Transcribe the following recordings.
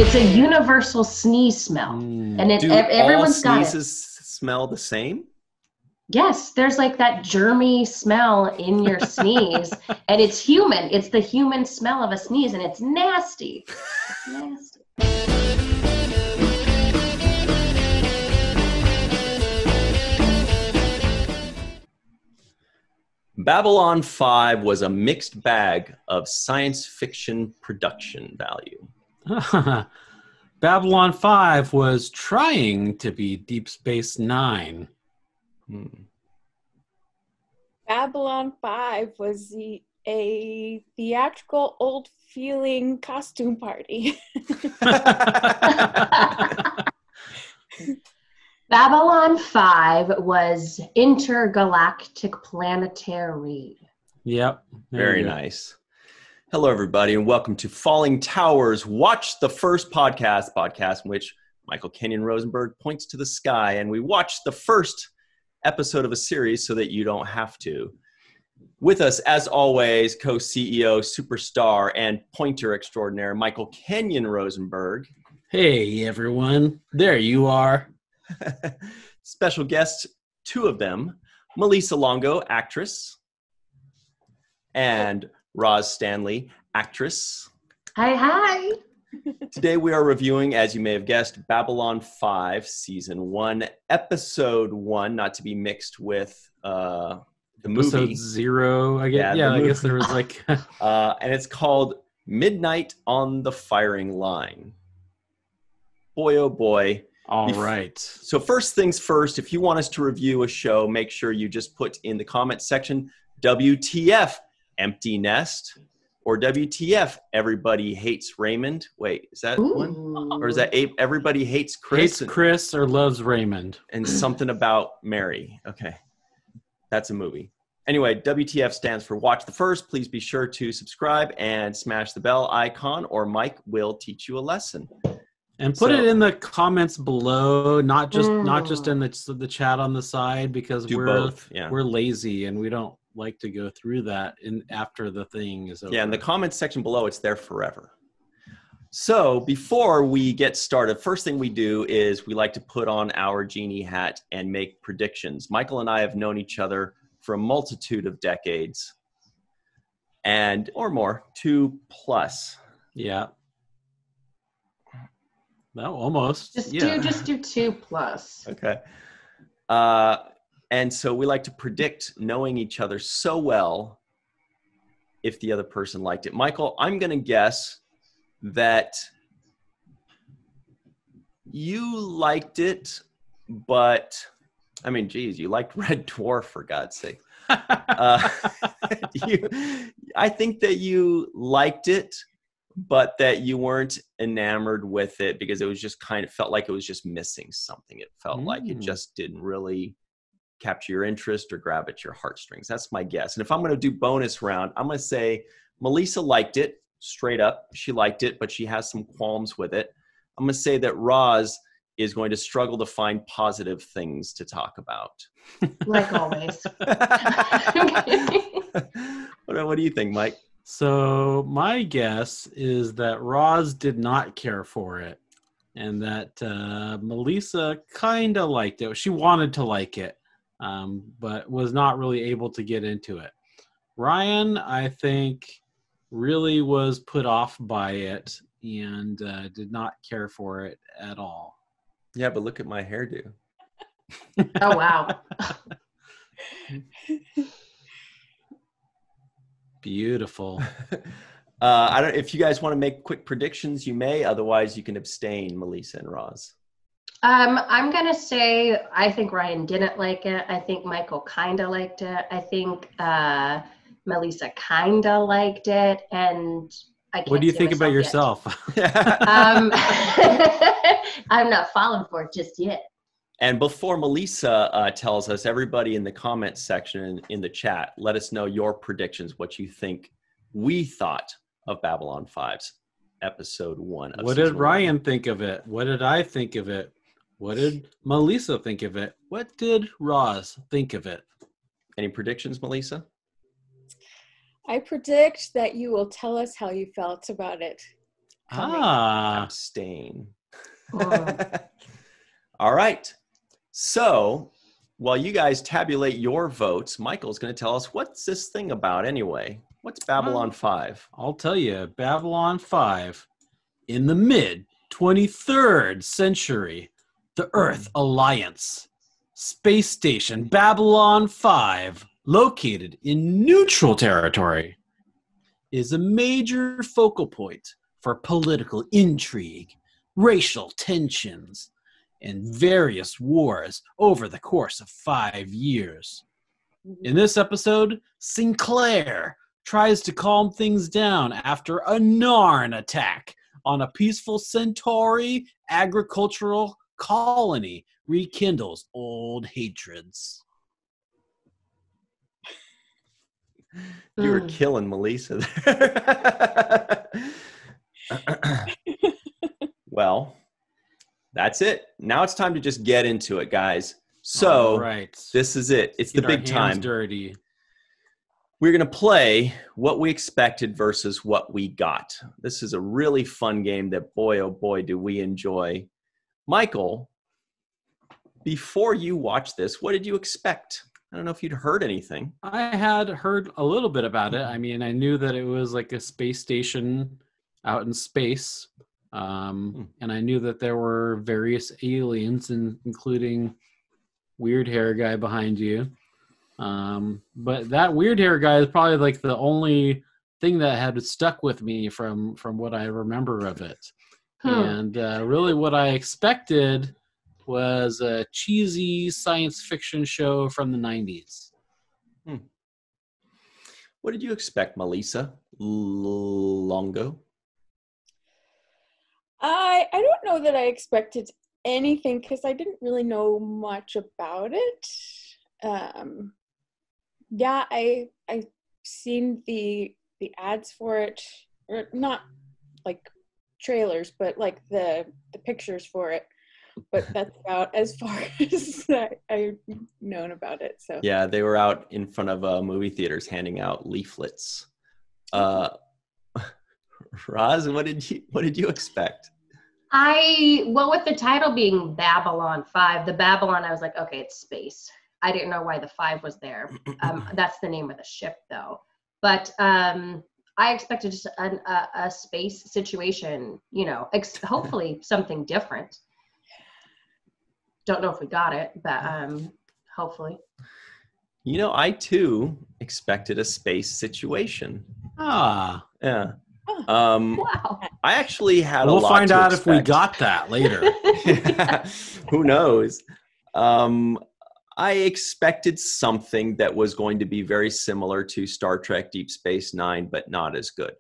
It's a universal sneeze smell. And everyone's got it. Do all sneezes smell the same? Yes, there's like that germy smell in your sneeze, and it's human. It's the human smell of a sneeze, and it's nasty. It's nasty. Babylon 5 was a mixed bag of science fiction production value. Babylon 5 was trying to be Deep Space Nine. Babylon 5 was a theatrical, old-feeling costume party. Babylon 5 was intergalactic planetary. Yep. Very nice. Hello, everybody, and welcome to Fallingtower's Watch the First podcast in which Michael Kenyon Rosenberg points to the sky, and we watch the first episode of a series so that you don't have to. With us, as always, co-CEO, superstar, and pointer extraordinaire, Michael Kenyon Rosenberg. Hey, everyone. There you are. Special guests, two of them, Melissa Longo, actress, and Roz Stanley, actress. Hi. Today we are reviewing, as you may have guessed, Babylon 5, Season 1, Episode 1, not to be mixed with the movie. Episode 0, I guess. Yeah, I guess there was like... and it's called Midnight on the Firing Line. Boy, oh boy. All right. So first things first, if you want us to review a show, make sure you just put in the comment section, WTF, Empty Nest, or WTF, Everybody Hates Raymond. Wait, is that one? Or is that Everybody Hates Chris? Hates Chris or loves Raymond. And something about Mary. Okay. That's a movie. Anyway, WTF stands for Watch the First. Please be sure to subscribe and smash the bell icon, or Mike will teach you a lesson. And put it in the comments below, not just in the chat on the side, because we're lazy and we don't like to go through that after the thing is over. Yeah, in the comments section below, it's there forever. So before we get started, first thing we do is we like to put on our genie hat and make predictions. Michael and I have known each other for a multitude of decades, or more, 2+. Yeah. No, almost. Just do 2+. Okay. And so we like to predict, knowing each other so well, if the other person liked it. Michael, I'm going to guess that you liked it, but I mean, geez, you liked Red Dwarf, for God's sake. I think that you liked it, but that you weren't enamored with it because it was just felt like it was just missing something. It felt like it just didn't really capture your interest or grab at your heartstrings. That's my guess. And if I'm going to do bonus round, I'm going to say Melissa liked it straight up. She liked it, but she has some qualms with it. I'm going to say that Roz is going to struggle to find positive things to talk about. Like always. What do you think, Mike? So my guess is that Roz did not care for it, and that Melissa kind of liked it. She wanted to like it, but was not really able to get into it. Ryan, I think, really was put off by it and did not care for it at all. Yeah, but look at my hairdo. Oh, wow. Beautiful. I don't. If you guys want to make quick predictions, you may. Otherwise, you can abstain, Melissa and Roz. I'm going to say I think Ryan didn't like it. I think Michael kind of liked it. I think Melissa kind of liked it. And I can't What do you think about yet. yourself? I'm not falling for it just yet. And before Melissa tells us, everybody in the comments section in the chat, let us know your predictions, what you think we thought of Babylon 5's episode 1. What did Ryan think of it? What did I think of it? What did Melissa think of it? What did Roz think of it? Any predictions, Melissa? I predict that you will tell us how you felt about it Abstain. Oh. All right. So while you guys tabulate your votes, Michael's going to tell us what's this thing about anyway. What's Babylon 5? I'll tell you, Babylon 5. In the mid-23rd century, the Earth Alliance space station Babylon 5, located in neutral territory, is a major focal point for political intrigue, racial tensions, and various wars over the course of 5 years. In this episode, Sinclair tries to calm things down after a Narn attack on a peaceful Centauri agricultural colony rekindles old hatreds. You were killing Melissa there. Well, that's it. Now it's time to just get into it, guys. So This is it. It's the big time. Dirty. We're going to play what we expected versus what we got. This is a really fun game that, boy, oh boy, do we enjoy. Michael, before you watched this, what did you expect? I don't know if you'd heard anything. I had heard a little bit about it. I mean, I knew that it was like a space station out in space. And I knew that there were various aliens, including weird hair guy behind you. But that weird hair guy is probably like the only thing that had stuck with me from what I remember of it. And really what I expected was a cheesy science fiction show from the 90s. What did you expect, Melissa? Longo? I don't know that I expected anything because I didn't really know much about it. Yeah, I seen the ads for it, or not like trailers, but like the pictures for it. But that's about as far as I've known about it. So yeah, they were out in front of movie theaters handing out leaflets. Roz, what did you expect? With the title being Babylon 5, the Babylon, I was like, okay, it's space. I didn't know why the 5 was there. That's the name of the ship, though. But I expected just a space situation, hopefully something different. Don't know if we got it, but hopefully. I too expected a space situation. Yeah. Wow. I actually had we'll a lot find to out expect. if we got that later. Who knows? I expected something that was going to be very similar to Star Trek Deep Space Nine, but not as good.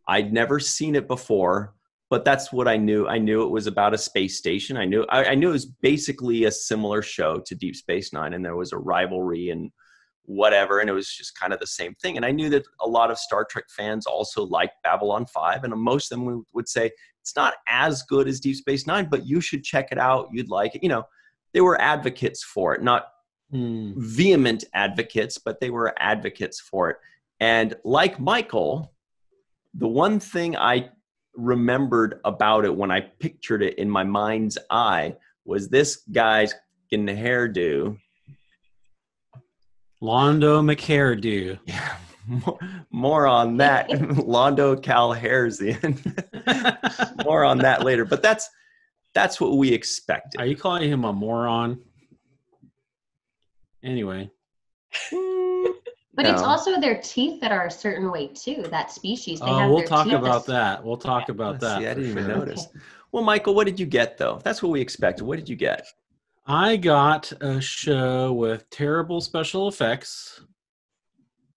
I'd never seen it before, but that's what I knew. I knew it was about a space station. I knew it was basically a similar show to Deep Space Nine, and there was a rivalry and whatever, and it was just kind of the same thing. And I knew that a lot of Star Trek fans also liked Babylon 5, and most of them would say it's not as good as Deep Space Nine, but you should check it out. You'd like it. They were advocates for it, not vehement advocates, but they were advocates for it. And like Michael, the one thing I remembered about it when I pictured it in my mind's eye was this guy's fucking hairdo. Londo McHairdo. Yeah, more on that. Londo Calhairsian. More on that later. But that's what we expected. Are you calling him a moron? Anyway. But it's also their teeth that are a certain way too. That species. We'll talk about that. We'll talk about that. See, I didn't even notice. Okay. Well, Michael, what did you get though? That's what we expected. What did you get? I got a show with terrible special effects,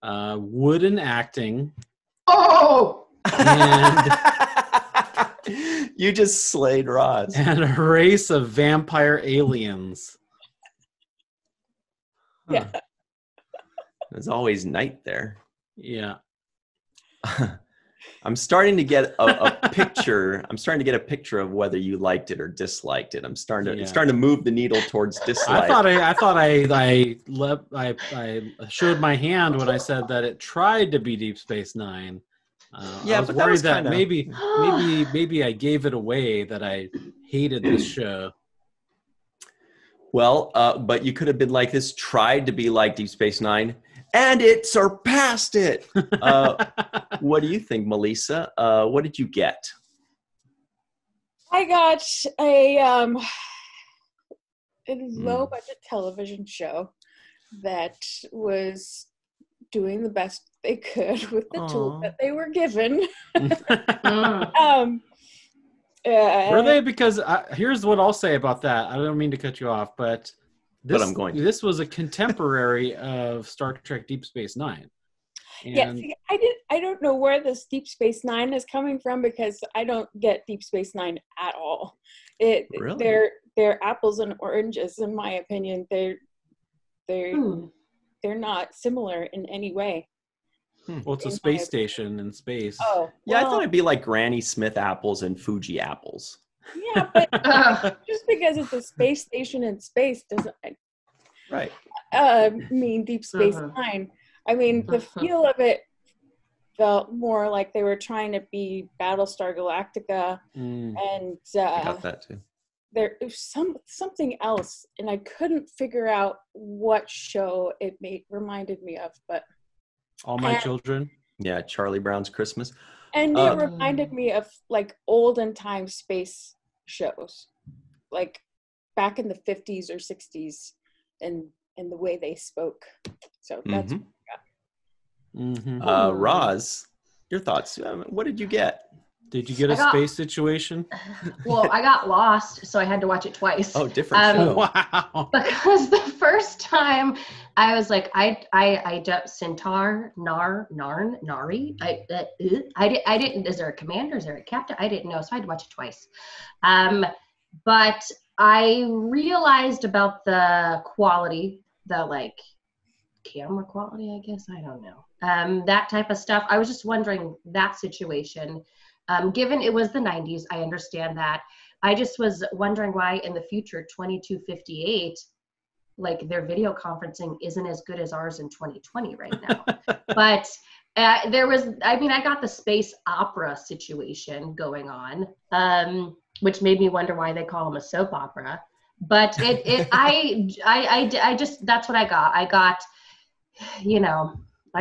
wooden acting. Oh! And you just slayed Roz. And a race of vampire aliens. Huh. Yeah. There's always night there. Yeah. I'm starting to get a picture. I'm starting to get a picture of whether you liked it or disliked it. It's starting to move the needle towards dislike. I thought I showed my hand when I said that it tried to be Deep Space Nine, Yeah, I was but that worried was that kinda- maybe I gave it away that I hated this show. Well, but you could have been like this, tried to be like Deep Space Nine, and it surpassed it. What do you think, Melissa? What did you get? I got a low budget television show that was doing the best they could with the tools that they were given. Were they? Because here's what I'll say about that. I don't mean to cut you off, but I'm going to. This was a contemporary of Star Trek Deep Space Nine. And yeah, see, I don't know where this Deep Space Nine is coming from, because I don't get Deep Space Nine at all. Really? They're apples and oranges, in my opinion. They're not similar in any way. Well, it's a space station in space. Oh, Yeah, I thought it'd be like Granny Smith apples and Fuji apples. Yeah, but just because it's a space station in space doesn't Right. mean Deep Space Nine. I mean, the feel of it felt more like they were trying to be Battlestar Galactica, and I got that too. There was something else, and I couldn't figure out what show it reminded me of, but All My Children. Yeah, Charlie Brown's Christmas. And it reminded me of like olden time space shows, like back in the 50s or 60s, and the way they spoke. So that's what I got. Roz, your thoughts? What did you get? Did you get a space situation? Well, I got lost, so I had to watch it twice. Oh, different show. Wow. Because the first time I was like, I Centaur, Nari. I didn't. Is there a commander? Is there a captain? I didn't know, so I had to watch it twice. But I realized about the quality, the like camera quality, I guess. I don't know. That type of stuff. I was just wondering that situation. Given it was the 90s, I understand that. I just was wondering why in the future, 2258, like their video conferencing isn't as good as ours in 2020 right now. But I got the space opera situation going on, which made me wonder why they call them a soap opera. But I just, that's what I got. I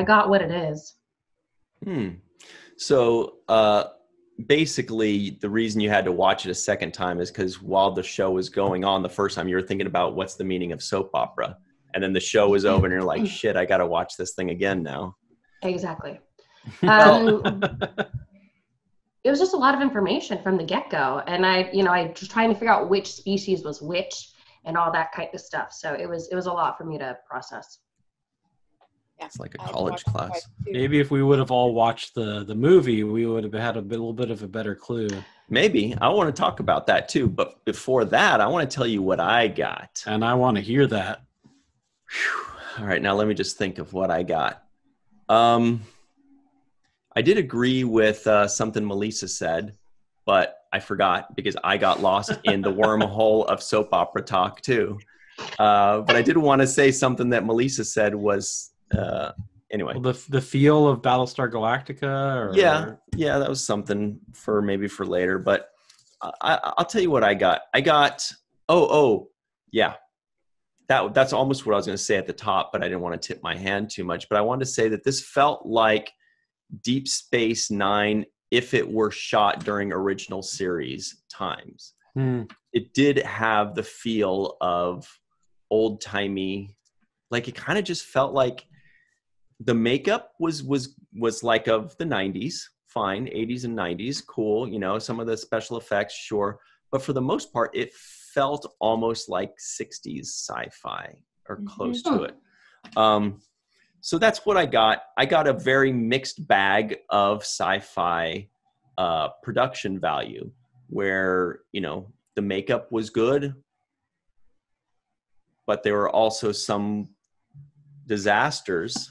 got what it is. So, basically, the reason you had to watch it a second time is because while the show was going on the first time, you were thinking about what's the meaning of soap opera. And then the show was over and you're like, shit, I got to watch this thing again now. Exactly. It was just a lot of information from the get-go. And I was trying to figure out which species was which and all that kind of stuff. So it was a lot for me to process. Yeah, it's like a college class. Maybe if we would have all watched the movie, we would have had a little bit of a better clue. Maybe. I want to talk about that too. But before that, I want to tell you what I got. And I want to hear that. All right. Now let me just think of what I got. I did agree with something Melissa said, but I forgot because I got lost in the wormhole of soap opera talk too. But I did want to say something that Melissa said was... anyway, well, the feel of Battlestar Galactica, or yeah, that was something for later. But I'll tell you what I got. I got that's almost what I was going to say at the top, but I didn't want to tip my hand too much. But I wanted to say that this felt like Deep Space Nine if it were shot during original series times. It did have the feel of old timey, like it kind of just felt like. The makeup was like of the 90s, fine, 80s and 90s, cool, some of the special effects, sure. But for the most part, it felt almost like 60s sci-fi or close to it. So that's what I got. I got a very mixed bag of sci-fi production value where, the makeup was good, but there were also some disasters.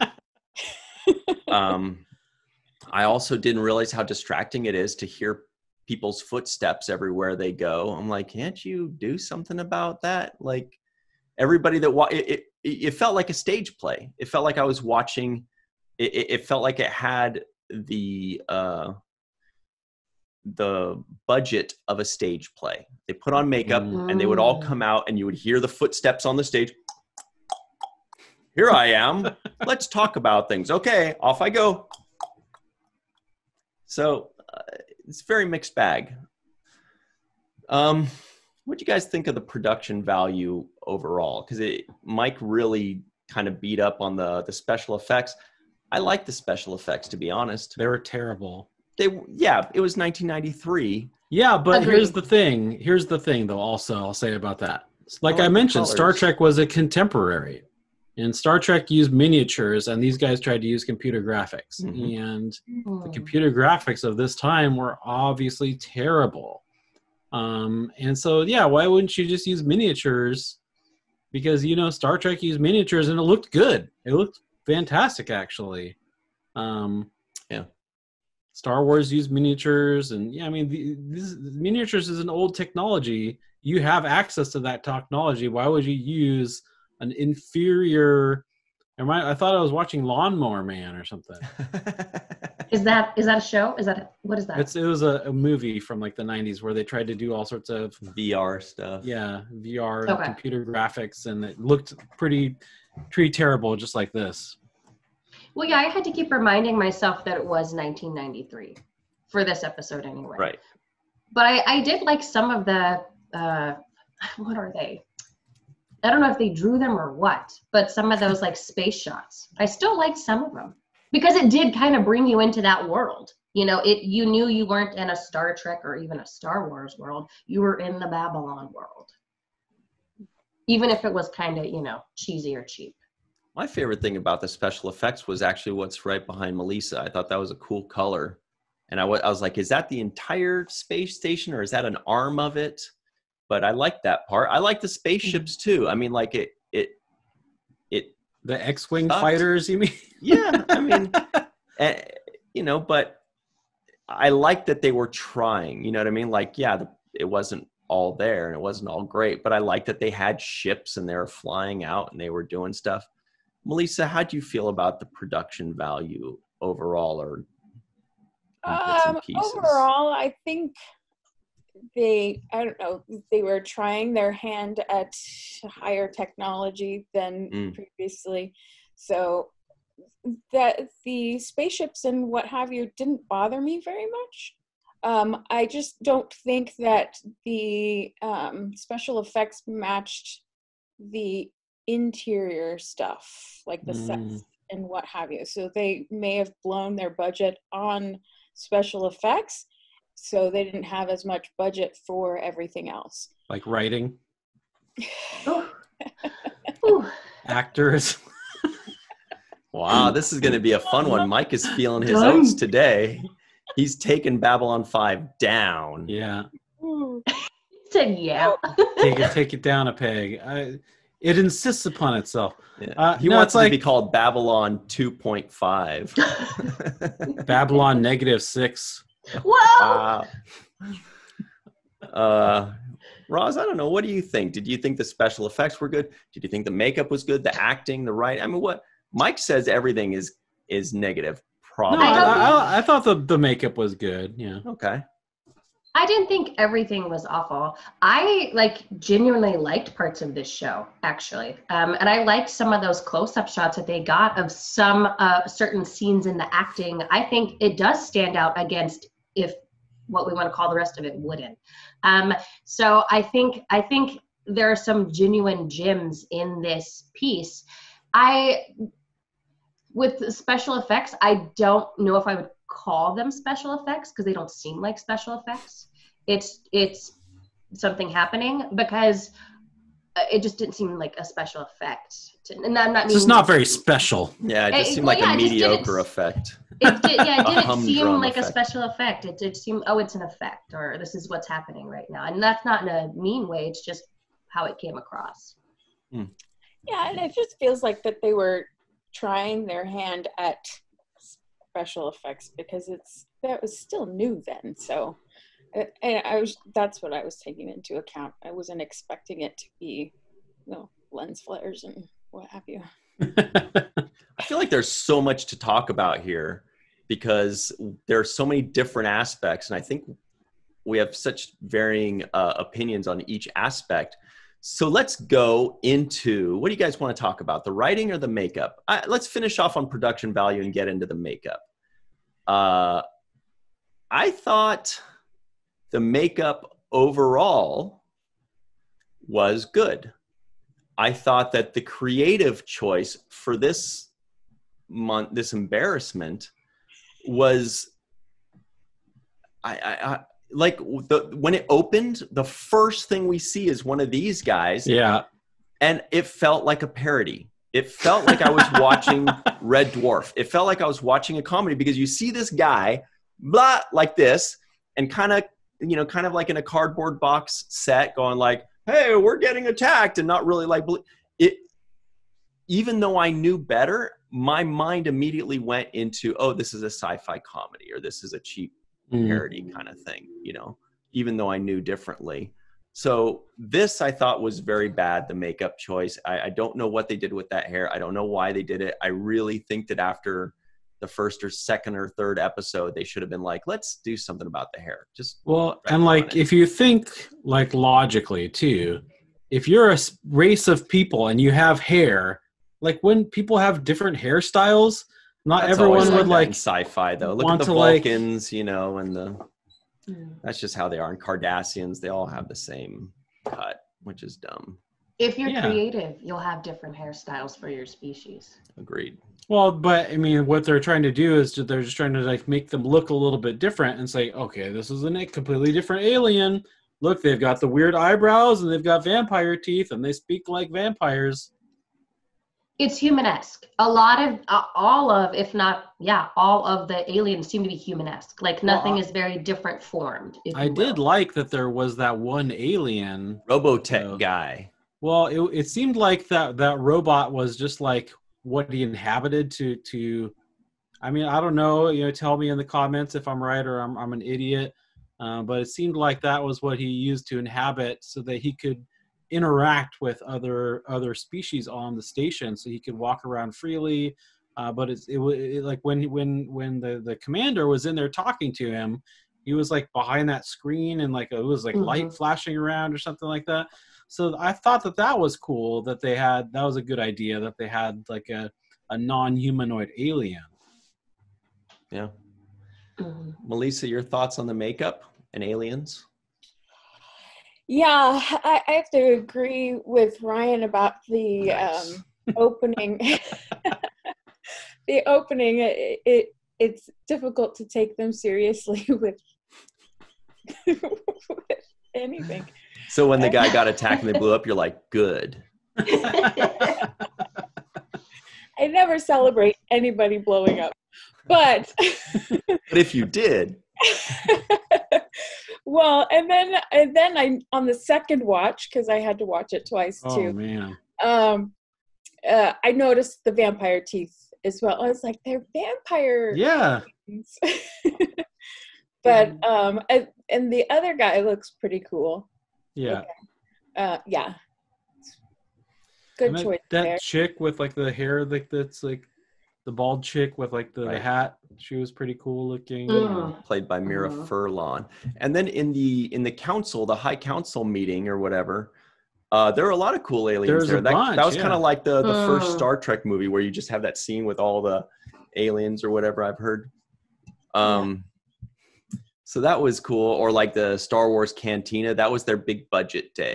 I also didn't realize how distracting it is to hear people's footsteps everywhere they go. I'm like, can't you do something about that? Like everybody that it felt like a stage play. It felt like I was watching. It felt like it had the budget of a stage play. They put on makeup and they would all come out and you would hear the footsteps on the stage. Here I am. Let's talk about things. Okay, off I go. So it's a very mixed bag. What do you guys think of the production value overall? Because Mike really kind of beat up on the special effects. I like the special effects, to be honest. They were terrible. It was 1993. Yeah, but Agreed. here's the thing, though, also, I'll say about that. Like I the mentioned, colors. Star Trek was a contemporary. And Star Trek used miniatures, and these guys tried to use computer graphics. And the computer graphics of this time were obviously terrible. And so, yeah, why wouldn't you just use miniatures? Because, Star Trek used miniatures, and it looked good. It looked fantastic, actually. Star Wars used miniatures, and miniatures is an old technology. You have access to that technology. Why would you use an inferior? I thought I was watching Lawnmower Man or something. Is that a show? What is that? It was a movie from like the 90s where they tried to do all sorts of VR stuff. Yeah, VR, Okay. computer graphics, and it looked pretty terrible, just like this. Well, yeah, I had to keep reminding myself that it was 1993 for this episode anyway. Right. But I did like some of the, what are they? I don't know if they drew them or what, but some of those like space shots. I still liked some of them because it did kind of bring you into that world. You knew you weren't in a Star Trek or even a Star Wars world. You were in the Babylon world. Even if it was kind of, cheesy or cheap. My favorite thing about the special effects was actually what's right behind Melissa. I thought that was a cool color. And I was like, is that the entire space station or is that an arm of it? But I like that part. I like the spaceships too. I mean, like it The X-Wing sucked. fighters, you mean? Yeah, I mean, but I like that they were trying, you know what I mean? Like, yeah, it wasn't all there and it wasn't all great, but I like that they had ships and they were flying out and they were doing stuff. Melissa, how do you feel about the production value overall, or bits and pieces? Overall, I think they were trying their hand at higher technology than previously. So that the spaceships and what have you didn't bother me very much. I just don't think that the special effects matched the interior stuff, like the sets and what have you. So they may have blown their budget on special effects, so they didn't have as much budget for everything else. Like writing, Ooh. actors. Wow, this is going to be a fun one. Mike is feeling his oats today. He's taken Babylon 5 down. Yeah. Said yeah. Take it down a peg. It insists upon itself. Yeah. He wants it to be called Babylon 2.5. Babylon -6. Whoa! Roz, I don't know. What do you think? Did you think the special effects were good? Did you think the makeup was good? The acting, the writing? I mean, what Mike says everything is negative. Probably. No, I thought the makeup was good. Yeah. Okay. I didn't think everything was awful. I genuinely liked parts of this show, actually. And I liked some of those close-up shots that they got of some certain scenes in the acting. I think it does stand out against if what we want to call the rest of it wouldn't. So I think there are some genuine gems in this piece. With the special effects, I don't know if I would call them special effects because they don't seem like special effects. It's something happening because it just didn't seem like a special effect. And I'm not. It's just not very special. Yeah, it just seemed like a mediocre effect. It didn't seem like effect. a special effect. It did seem, it's an effect, or this is what's happening right now. And that's not in a mean way. It's just how it came across. Yeah, and it just feels like that they were trying their hand at special effects because that was still new then. So, and that's what I was taking into account. I wasn't expecting it to be, lens flares and what have you. I feel like there's so much to talk about here. because there are so many different aspects, and I think we have such varying opinions on each aspect. So let's go into, what do you guys want to talk about, the writing or the makeup? Let's finish off on production value and get into the makeup. I thought the makeup overall was good. I thought that the creative choice for this month, this embarrassment, was like when it opened, the first thing we see is one of these guys. Yeah. And it felt like a parody. It felt like I was watching Red Dwarf. It felt like I was watching a comedy, because you see this guy, blah, like this, and kind of like in a cardboard box set going like, hey, we're getting attacked, and not really like it. Even though I knew better, my mind immediately went into, oh, this is a sci-fi comedy, or this is a cheap parody kind of thing, even though I knew differently. So this, I thought, was very bad, the makeup choice. I don't know what they did with that hair. I don't know why they did it. I really think that after the first or second or third episode, they should have been like, let's do something about the hair. And like, if you think like logically too, if you're a race of people and you have hair, like when people have different hairstyles, not That's everyone would like sci-fi though. Look at the Vulcans, and that's just how they are. And Cardassians, they all have the same cut, which is dumb. If you're creative, you'll have different hairstyles for your species. Agreed. Well, but I mean, what they're trying to do is they're just trying to like make them look a little bit different and say, okay, this is a completely different alien. Look, they've got the weird eyebrows and they've got vampire teeth and they speak like vampires. It's humanesque. A lot of, all of the aliens seem to be humanesque. Like nothing is very different formed. I did like that there was that one alien. Robotech guy. Well, it seemed like that robot was just like what he inhabited to. I mean, I don't know. Tell me in the comments if I'm right or I'm an idiot. But it seemed like that was what he used to inhabit, so that he could interact with other species on the station, so he could walk around freely. But it like when the commander was in there talking to him, he was like behind that screen and like it was like light flashing around or something like that. So I thought that was cool that was a good idea that they had like a non-humanoid alien. Yeah. Melissa, your thoughts on the makeup and aliens? Yeah, I have to agree with Ryan about the opening. The opening, it's difficult to take them seriously with anything. So when the guy got attacked and they blew up, you're like, good. I never celebrate anybody blowing up. But if you did. Well, and then I, on the second watch, because I had to watch it twice too. Oh man. I noticed the vampire teeth as well. I was like, they're vampire. Yeah. But and the other guy looks pretty cool. Yeah. Yeah. Good choice. That chick with like the hair, like that's like the bald chick with like the hat. She was pretty cool looking. Played by Mira Furlan. And then in the council, the high council meeting or whatever, there are a lot of cool aliens there. That was kind of like the first Star Trek movie where you just have that scene with all the aliens or whatever, I've heard. So that was cool. Or like the Star Wars Cantina, that was their big budget day,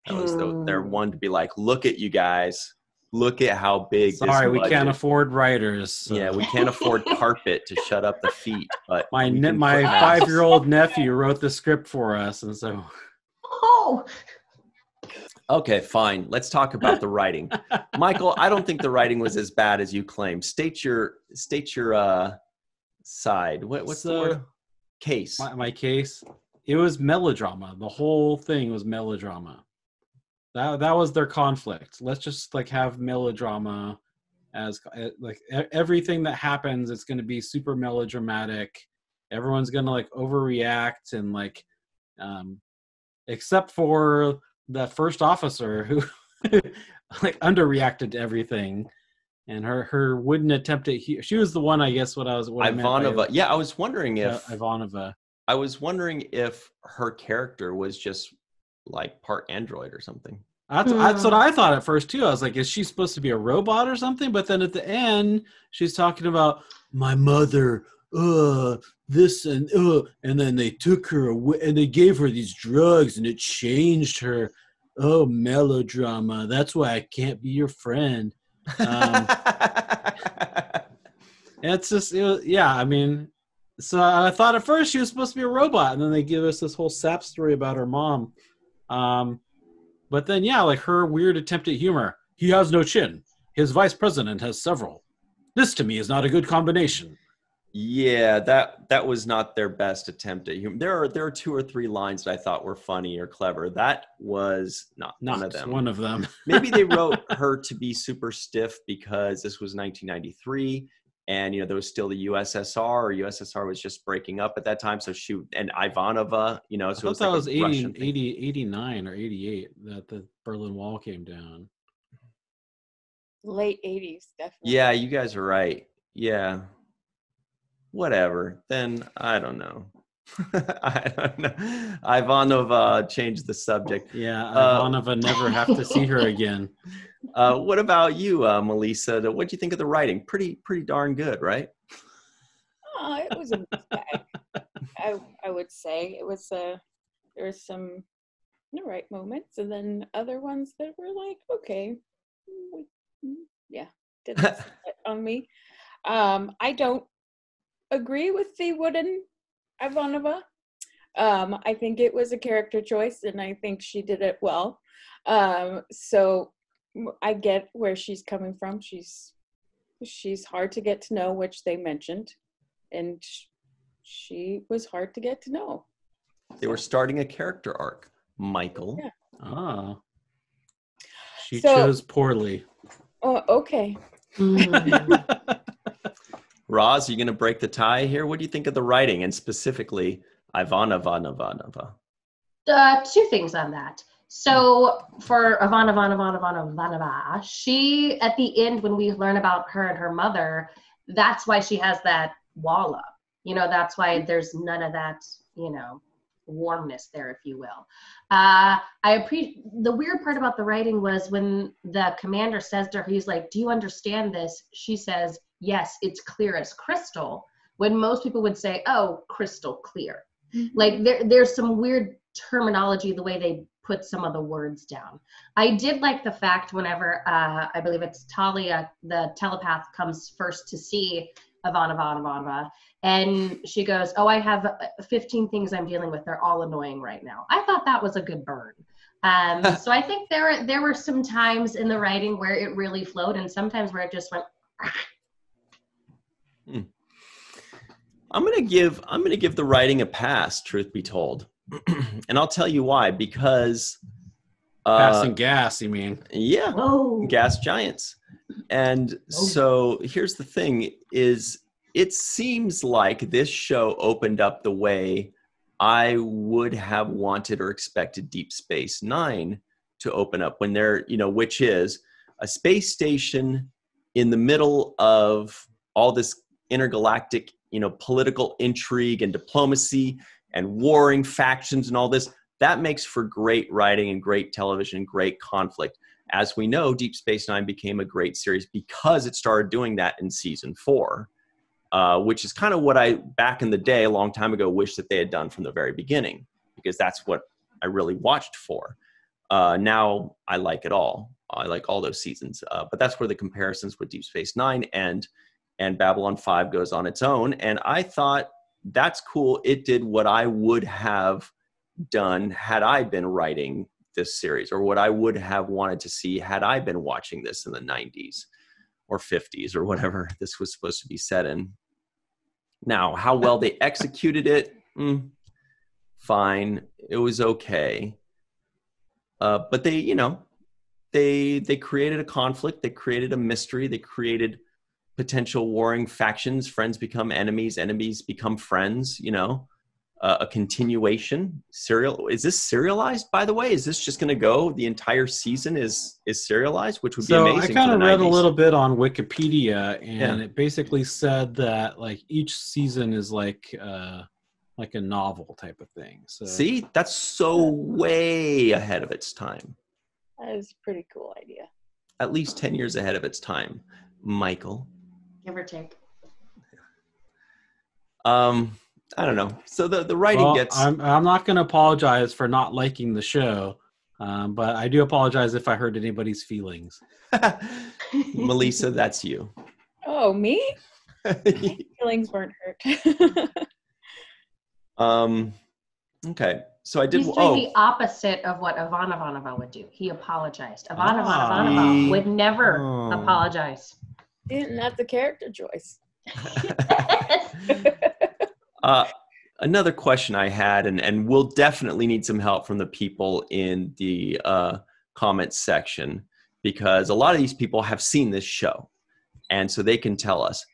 That was their one to be like, look at you guys. Look at how big Sorry, we can't afford writers. So. Yeah, we can't afford carpet to shut up the feet. But my 5-year-old nephew wrote the script for us, and so. Oh. Okay, fine. Let's talk about the writing. Michael, I don't think the writing was as bad as you claim. State your side. What's the word? Case. My case. It was melodrama. The whole thing was melodrama. That was their conflict. Let's just like have melodrama as like everything that happens. It's going to be super melodramatic. Everyone's going to like overreact and like, except for the first officer who like underreacted to everything. And her wooden attempt at she was the one, I guess, what I meant by Ivanova. Yeah, I was wondering if Ivanova. I was wondering if her character was just like part android or something. That's what I thought at first too. I was like, is she supposed to be a robot or something? But then at the end, she's talking about my mother, this and then they took her away and they gave her these drugs and it changed her. Oh, melodrama. That's why I can't be your friend. It's just, I mean, so I thought at first she was supposed to be a robot, and then they give us this whole sap story about her mom. But then, like her weird attempt at humor. He has no chin. His vice president has several. This to me is not a good combination. Yeah, that was not their best attempt at humor. There are 2 or 3 lines that I thought were funny or clever. That was not one of them. One of them. Maybe they wrote her to be super stiff because this was 1993, and there was still the USSR, or USSR was just breaking up at that time. So and Ivanova, so I it thought was that like was 89 or 88 that the Berlin Wall came down. Late 80s, definitely. Yeah, you guys are right. Yeah. Whatever. Then I don't know. I don't know. Ivanova changed the subject. Yeah, Ivanova never have to see her again. What about you, Melissa? What do you think of the writing? Pretty darn good, right? It was a mixed bag. I would say it was. There were some right moments, and then other ones that were like, okay, didn't sit on me. I don't agree with the wooden Ivanova. I think it was a character choice, and I think she did it well. So I get where she's coming from. She's hard to get to know, which they mentioned, and she was hard to get to know. They were starting a character arc, Michael. Yeah. She chose poorly. Oh, okay. Roz, are you going to break the tie here? What do you think of the writing, and specifically Ivanova? 2 things on that. So for Ivanova, she, at the end, when we learn about her and her mother, that's why she has that wall up. That's why there's none of that, warmness there, if you will. I appreciate the weird part about the writing was when the commander says to her, he's like, do you understand this? She says, yes, it's clear as crystal, when most people would say, oh, crystal clear. Mm-hmm. Like there's some weird terminology, the way they put some of the words down. I did like the fact whenever, I believe it's Talia, the telepath, comes first to see Ivanova, and she goes, oh, I have 15 things I'm dealing with. They're all annoying right now. I thought that was a good burn. So I think there were some times in the writing where it really flowed, and sometimes where it just went. I'm gonna give the writing a pass, truth be told. And I'll tell you why. Because passing gas, you mean? Yeah. Whoa. Gas giants. And so here's the thing is, it seems like this show opened up the way I would have wanted or expected Deep Space Nine to open up, when they're, which is a space station in the middle of all this intergalactic, political intrigue and diplomacy and warring factions and all this. That makes for great writing and great television, great conflict. As we know, Deep Space Nine became a great series because it started doing that in season 4, which is kind of what I, back in the day, a long time ago, wished that they had done from the very beginning, because that's what I really watched for. Now I like it all. I like all those seasons, but that's where the comparisons with Deep Space Nine and Babylon 5 goes on its own. And I thought, that's cool. It did what I would have done had I been writing this series, or what I would have wanted to see had I been watching this in the 90s or 50s or whatever this was supposed to be set in. Now, how well they executed it, fine. It was okay. But they, they created a conflict. They created a mystery. They created potential warring factions. Friends become enemies. Enemies become friends, a continuation serial. Is this serialized, by the way? Is this just going to go? The entire season is serialized, which would be amazing. I kind of read 90s. a little bit on Wikipedia, and it basically said that like each season is like a novel type of thing. So see, that's so way ahead of its time. That is a pretty cool idea. At least 10 years ahead of its time, Michael. Give or take. I don't know. So the writing gets. I'm not going to apologize for not liking the show, but I do apologize if I hurt anybody's feelings. Melissa, that's you. Oh, me? My feelings weren't hurt. Okay. So I did. He's doing the opposite of what Ivan Ivanova would do. He apologized. Ivan Ivanova would never apologize. That's a character choice. Another question I had, and we'll definitely need some help from the people in the comments section, because a lot of these people have seen this show, and so they can tell us,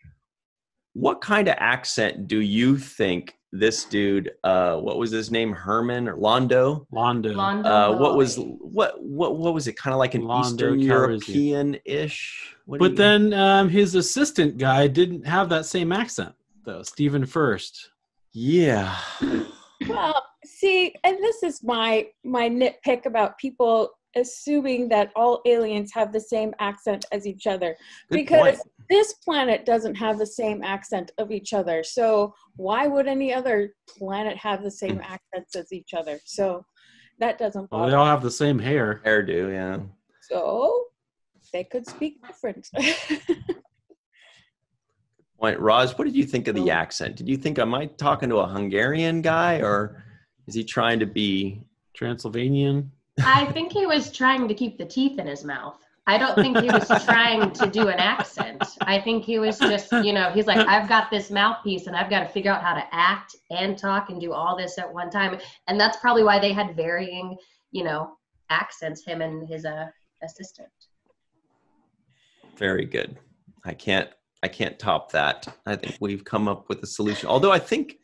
what kind of accent do you think this dude, what was his name, Herman or Londo? Londo. What was it? Kind of like an Londo Eastern European-ish? But then his assistant guy didn't have that same accent, though. Stephen First. Yeah. Well, see, and this is my nitpick about people assuming that all aliens have the same accent as each other. Because this planet doesn't have the same accent of each other. So why would any other planet have the same accents as each other? So that doesn't bother. Well, they all have the same hairdo, yeah. So they could speak different. Point. Roz, what did you think of the accent? Did you think, am I talking to a Hungarian guy, or is he trying to be Transylvanian? I think he was trying to keep the teeth in his mouth. I don't think he was trying to do an accent. I think he was just, he's like, I've got this mouthpiece and I've got to figure out how to act and talk and do all this at one time. And that's probably why they had varying, accents, him and his assistant. Very good. I can't top that. I think we've come up with a solution. Although I think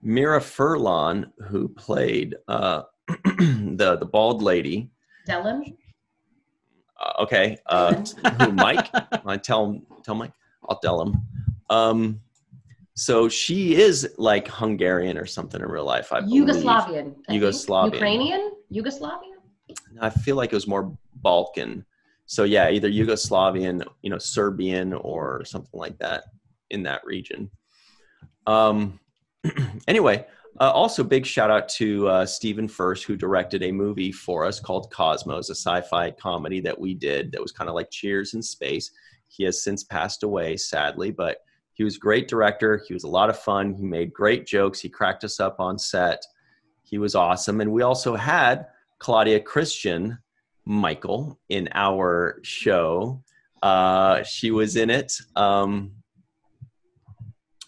Mira Furlan, who played the bald lady. Dylan? Okay. Who, Mike? I tell Mike. I'll tell him. So she is like Hungarian or something in real life, I believe. Yugoslavian. Ukrainian? Yugoslavian? I feel like it was more Balkan. So yeah, either Yugoslavian, Serbian or something like that in that region. Anyway, also big shout out to Stephen First, who directed a movie for us called Cosmos, a sci-fi comedy that we did that was kind of like Cheers in space. He has since passed away, sadly, but he was a great director. He was a lot of fun. He made great jokes. He cracked us up on set. He was awesome. And we also had Claudia Christian, Michael, in our show. She was in it. I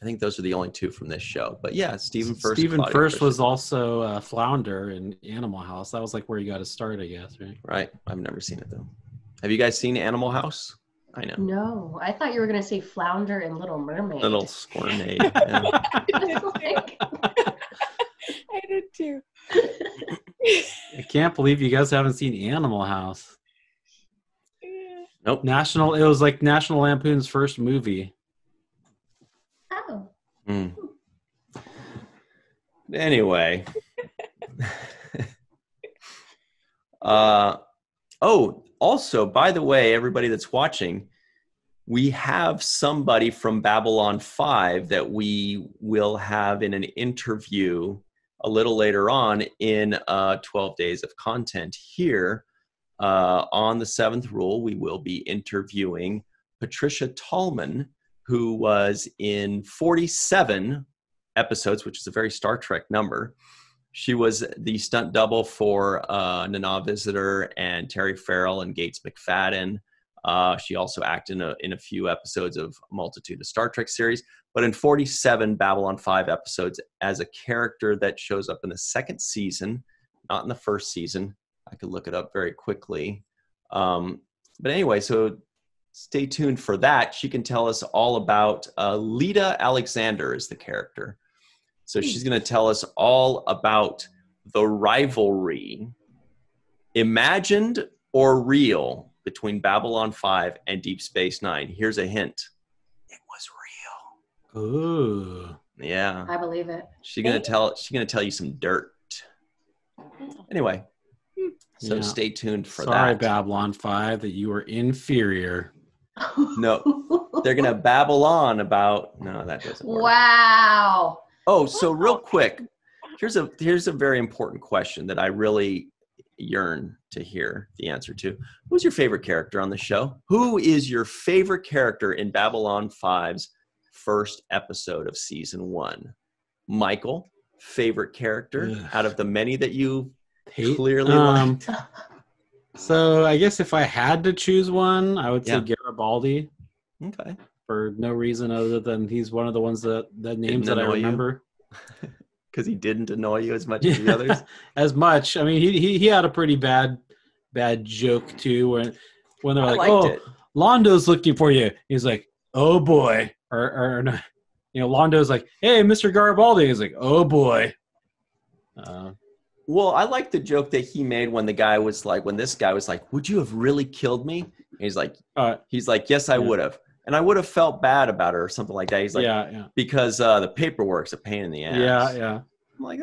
think those are the only two from this show. But yeah, Stephen First. Stephen Claudia First Christian. was also Flounder in Animal House. That was like where you got to start, I guess, right? Right. I've never seen it though. Have you guys seen Animal House? I know. No, I thought you were going to say Flounder and Little Mermaid. Little Squirmaid. Yeah. I did too. I can't believe you guys haven't seen Animal House. Nope. It was like National Lampoon's first movie. Oh. Anyway. Also, by the way, everybody that's watching, we have somebody from Babylon 5 that we will have in an interview a little later on in 12 Days of Content here. On the Seventh Rule, we will be interviewing Patricia Tallman, who was in 47 episodes, which is a very Star Trek number. She was the stunt double for Nana Visitor and Terry Farrell and Gates McFadden. She also acted in a few episodes of a multitude of Star Trek series, but in 47 Babylon 5 episodes as a character that shows up in the second season, not in the first season. I could look it up very quickly. But anyway, so stay tuned for that. She can tell us all about Lita Alexander is the character. So she's going to tell us all about the rivalry, imagined or real, between Babylon 5 and Deep Space Nine. Here's a hint. It was real. Ooh. Yeah. I believe it. She's going to tell you some dirt. Anyway. So stay tuned for that. Sorry, Babylon 5, that you were inferior. No, they're going to babble on about... No, that doesn't work. Wow. Oh, so real quick, here's a very important question that I really yearn to hear the answer to. Who's your favorite character on the show? Who is your favorite character in Babylon 5's first episode of season 1? Michael, favorite character out of the many that you clearly liked? So I guess if I had to choose one, I would say Garibaldi. Okay. For no reason other than he's one of the ones the names that I remember. Because he didn't annoy you as much as the others? As much. I mean, he had a pretty bad joke too when they're like, "Oh, Londo's looking for you." He's like, "Oh boy," or Londo's like, "Hey, Mr. Garibaldi." He's like, "Oh boy." Well, I like the joke that he made when this guy was like, "Would you have really killed me?" And he's like, "Yes, I would have." And I would have felt bad about her or something like that. He's like, because the paperwork's a pain in the ass. Yeah. I'm like,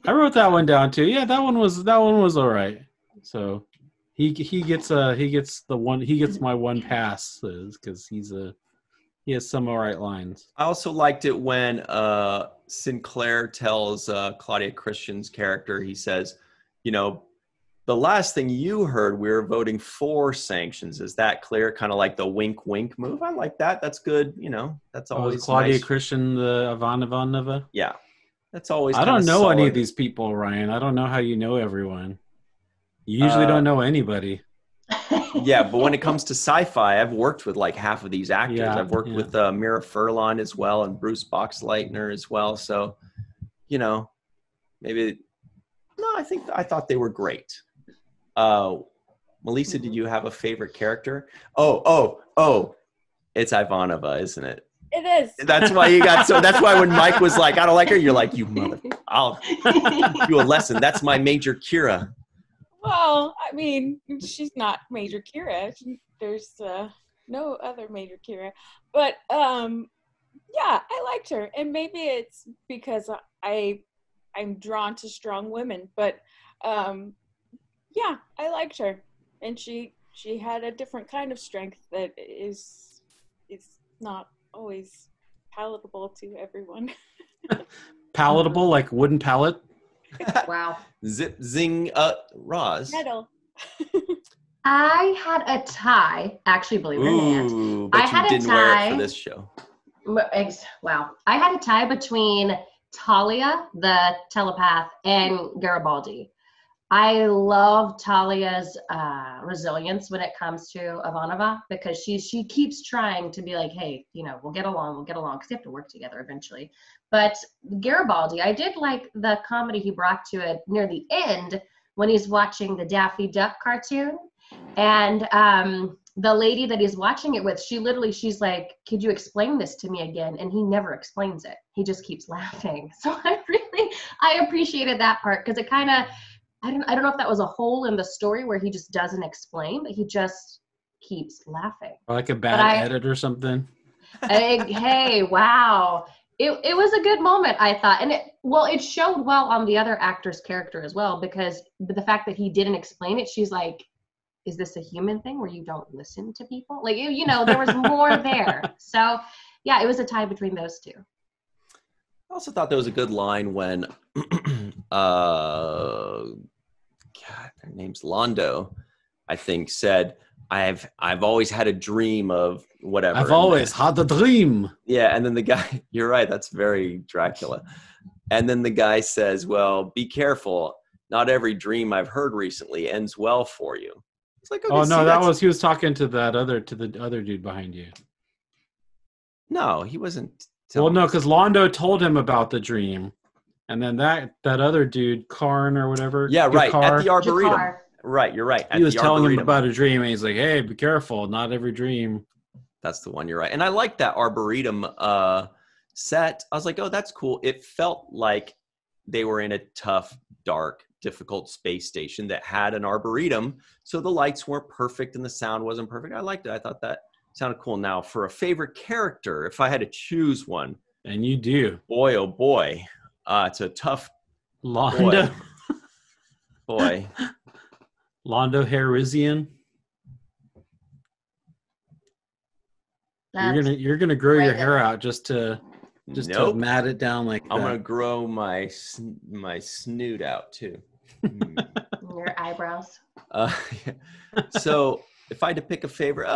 I wrote that one down too. Yeah, that one was all right. So he gets my one pass because he has some all right lines. I also liked it when Sinclair tells Claudia Christian's character, he says, the last thing you heard, we were voting for sanctions. Is that clear? Kind of like the wink, wink move. I like that. That's good. That's always Claudia nice. Christian, the Ivanova. Yeah, that's always. I don't know solid. any of these people, Ryan. I don't know how you know everyone. You usually don't know anybody. Yeah, but when it comes to sci-fi, I've worked with like half of these actors. Yeah, I've worked with Mira Furlan as well and Bruce Boxleitner as well. So, maybe. No, I thought they were great. Melissa, did you have a favorite character? Oh, it's Ivanova, isn't it? It is. That's why you got that's why when Mike was like, I don't like her, you're like, you mother, I'll give you a lesson. That's my Major Kira. Well, I mean, she's not Major Kira. There's no other Major Kira. But yeah, I liked her. And maybe it's because I'm drawn to strong women, but yeah, I liked her, and she had a different kind of strength that is not always palatable to everyone. Palatable, like wooden pallet. Wow. Zip, zing, Roz. Metal. I had a tie, actually, believe it or not. But you didn't wear it for this show. Wow. I had a tie between Talia, the telepath, and Garibaldi. I love Talia's resilience when it comes to Ivanova, because she keeps trying to be like, hey, we'll get along, because they have to work together eventually. But Garibaldi, I did like the comedy he brought to it near the end when he's watching the Daffy Duck cartoon. And the lady that he's watching it with, she's like, could you explain this to me again? And he never explains it. He just keeps laughing. So I appreciated that part, because it kind of, I don't know if that was a hole in the story where he just doesn't explain, but he just keeps laughing. Or like a bad edit or something. Hey, wow. It was a good moment, I thought. And it showed well on the other actor's character as well, because the fact that he didn't explain it, she's like, is this a human thing where you don't listen to people? Like, there was more there. So, yeah, it was a tie between those two. I also thought there was a good line when, her name's Londo, I think, said, I've always had a dream of whatever. I've always had a dream. Yeah, and then the guy, you're right, that's very Dracula. And then the guy says, well, be careful. Not every dream I've heard recently ends well for you. It's like, okay, he was talking to the other dude behind you. No, he wasn't. Well, no, because Londo told him about the dream. And then that other dude, Karn or whatever. Yeah, right, at the Arboretum. Jakar. Right, you're right. He was telling him about a dream, and he's like, hey, be careful, not every dream. That's the one, you're right. And I like that Arboretum set. I was like, oh, that's cool. It felt like they were in a tough, dark, difficult space station that had an arboretum. So the lights weren't perfect and the sound wasn't perfect. I liked it. I thought that sounded cool. Now, for a favorite character, if I had to choose one. And you do. Boy, oh boy. It's a tough Londo. Boy. Londo Harrissian. You're gonna grow your hair out just to mat it down like that. I'm gonna grow my snoot out too. Your eyebrows. Yeah. So if I had to pick a favorite,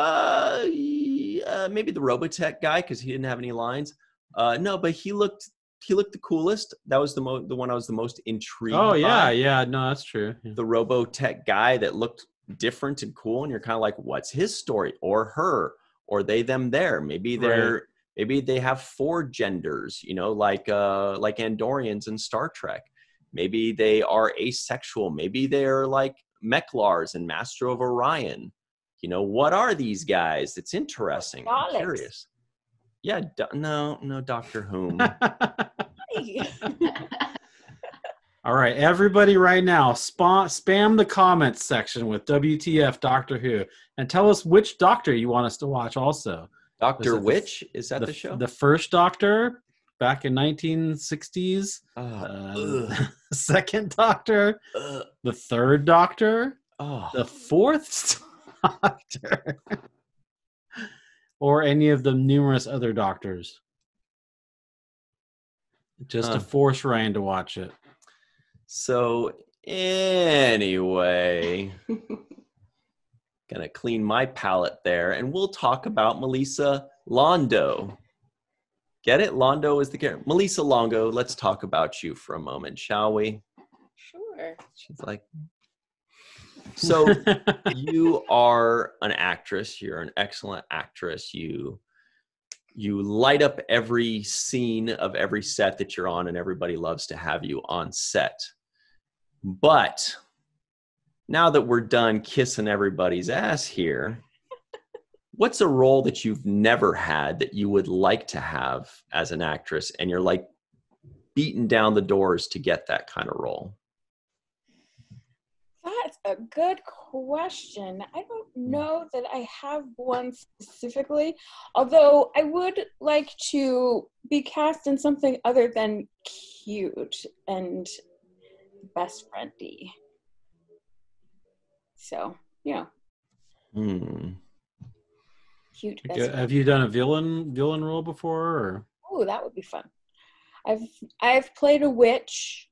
maybe the Robotech guy because he didn't have any lines. No, but he looked the coolest. That was the one I was the most intrigued. Oh yeah, by. yeah. No, that's true. Yeah. The Robotech guy that looked different and cool, and you're kind of like, what's his story, or her, or they, them, there? Maybe maybe they have 4 genders, like Andorians in Star Trek. Maybe they are asexual. Maybe they're like Mechlars and Master of Orion. What are these guys? It's interesting. I'm curious. Yeah, no, Doctor Whom. All right, everybody right now, spam the comments section with WTF Doctor Who and tell us which Doctor you want us to watch also. Doctor Which? Is that the show? The first Doctor back in 1960s. Second Doctor. The third Doctor. The fourth Doctor. Or any of the numerous other Doctors. Just to force Ryan to watch it. So anyway, gonna clean my palette there, and we'll talk about Melissa Londo. Get it? Londo is the character. Melissa Longo, let's talk about you for a moment, shall we? Sure. She's like, so you are an actress. You're an excellent actress. You light up every scene of every set that you're on, and everybody loves to have you on set. But now that we're done kissing everybody's ass here, what's a role that you've never had that you would like to have as an actress, and you're like beating down the doors to get that kind of role? That's a good question. I don't know that I have one specifically, although I would like to be cast in something other than cute and best friendy. So, Cute best friend. Have you done a villain role before? Or? Oh, that would be fun. I've played a witch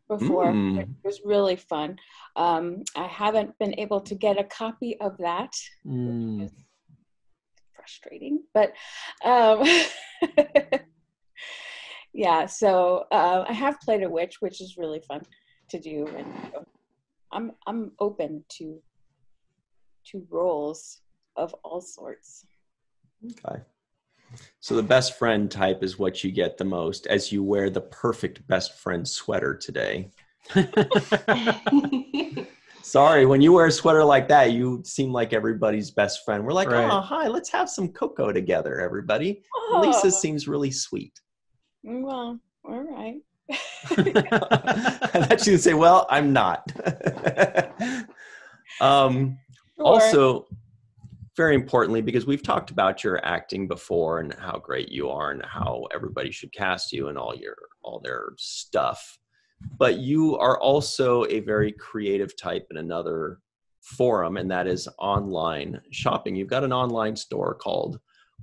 before. It was really fun. I haven't been able to get a copy of that, which is frustrating. But yeah, so I have played a witch, which is really fun to do, and I'm open to roles of all sorts. Okay. So the best friend type is what you get the most, as you wear the perfect best friend sweater today. Sorry, when you wear a sweater like that, you seem like everybody's best friend. We're like, oh, hi, let's have some cocoa together, everybody. Oh. Lisa seems really sweet. Well, all right. I thought you'd say, well, I'm not. Sure. Also, very importantly, because we've talked about your acting before and how great you are and how everybody should cast you and all their stuff. But you are also a very creative type in another forum, and that is online shopping. You've got an online store called